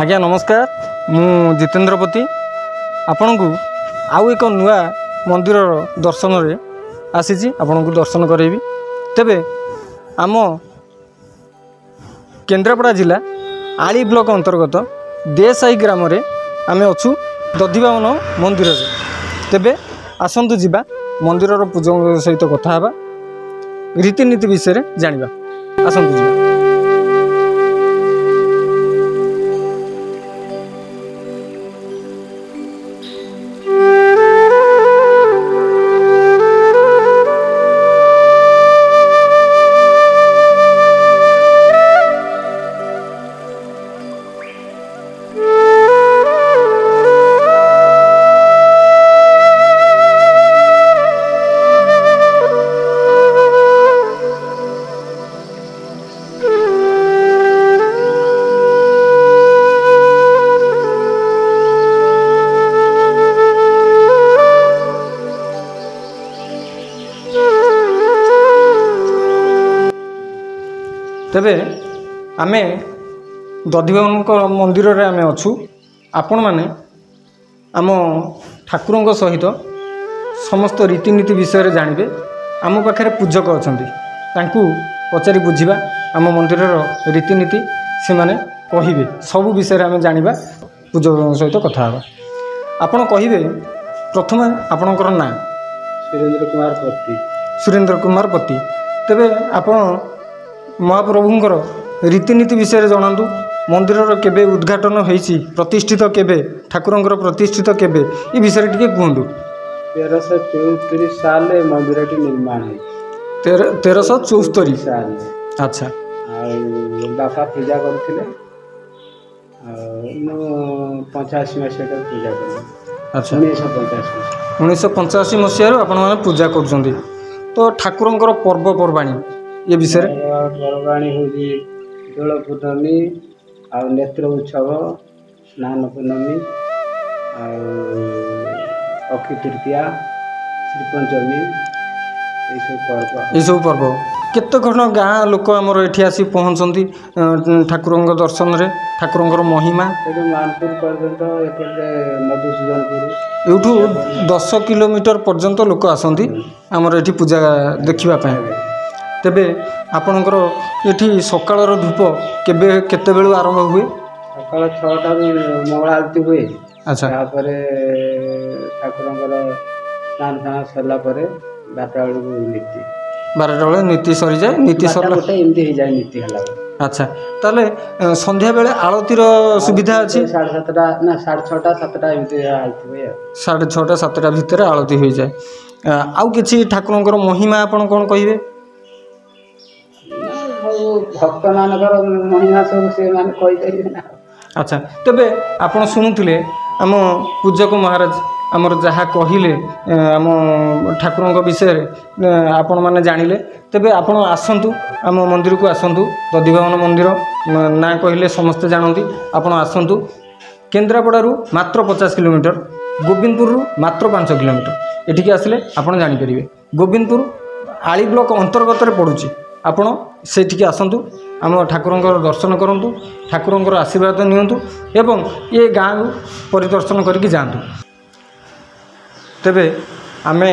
आज्ञा नमस्कार मु जितेन्द्रपति आपण को आउ एक नुआ मंदिर दर्शन रे आसी आपण को दर्शन करेबी। तेबे आम केन्द्रापड़ा जिला आली ब्लॉक अंतर्गत देसाई ग्राम रे आमे अछु दधिबावन मंदिर रे। तेबे आसंतु जिबा मंदिर पूजा सहित कथा हबा रीतिनीति विषय जानिबा। आसंतु जिबा। तेबे आमे दधिबावन मंदिर रे आमे अछु। आपण माने आम ठाकुर सहित समस्त रीतिनीति विषय जानवे। आम पाखे पूजक अच्छा पचारि बुझा आम मंदिर रीतिनीति से माने कहिबे सबु विषय आम जानिबा पूजक सहित कथा हबा। आपण कहिबे प्रथम आपणकर ना सुरेंद्र कुमार पति। तेबे आपण महाप्रभुंकर रीतिनीति विषय जनातु। मंदिर केबे उद्घाटन होईची प्रतिष्ठित केबे ठाकुरंकर प्रतिष्ठित केबे ये विषय टिके कहंतु। 1374 साल मंदिर निर्माण है। 1374 साल। अच्छा बापा पूजा करथिले 85 मसीहा तक पूजा कर। अच्छा 1985 मसीहा आपण माने पूजा करछंती। तो ठाकुरंकर पर्व पर्वाणी ये विषय पर्वाणी होगी दोल पूर्णमी आ नेत्र उत्सव स्नान पूर्णमी अक्षय तृतीया श्री पंचमी ये सब पर्व केत खंड गाँ लोक आमर एठी आसी पहुँचती ठाकुर दर्शन रे ठाकुर महिमा मानपुर पर्यंत मधुसूदनपुर यूठू 10 किलोमीटर पर्यंत लोक आसती आमर एठी पूजा देखा। तेबे आपणकर एठी सकाळर धूप केबे केते बेलु आरंभ हुए? सकाळ 6टा मंगल आरती हुए। अच्छा तापरे ठाकुरंकर स्नान दान सरला परे 12टा बेलु नीति 12टा बेले नीति सरी जाए। नीति सरला गोटे एमती हो जाए नीति हला। अच्छा ताले संध्या बेले आरती रो सुविधा अछि? 7:30 ना 6:30 7टा एमती आरती हुए। 6:30 7टा भितर आरती हो जाए। आउ किछि ठाकुरंकर महिमा आपण कोन कहिबे? भक्त मानकर महिमा सब से मान कहि दे ना। अच्छा तेबे आपण सुनुथिले आम पूजक महाराज आमर जहाँ कहले आम ठाकुर विषय आपण माने जानिले। तेबे आपण आसंतु आम मंदिर को आसंतु दधिबावन मंदिर ना कहले समस्त जानती। आपण आसंतु केन्द्रापड़ारू मात्र 50 किलोमीटर गोविंदपुर मात्र 5 किलोमीटर एଠିକି आसिले आपण जानि परिबे। गोविंदपुर आली ब्लॉक अंतर्गत रे पडुची। आपण सेठिके आसंतु आम ठाकुरंकर दर्शन करंतु ठाकुरंकर आशीर्वाद नियंतु एवं ये गाँव परिदर्शन करके जातु। तेबे आमे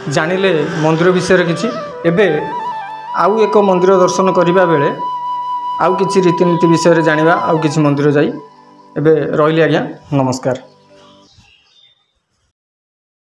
जानिले मंदिर विषय किछि। एबे आउ एक मंदिर दर्शन करिबा बेले आउ किछि रीतिनीति विषय जानिबा आउ किछि मंदिर जाई। एबे रहिली आज्ञा नमस्कार।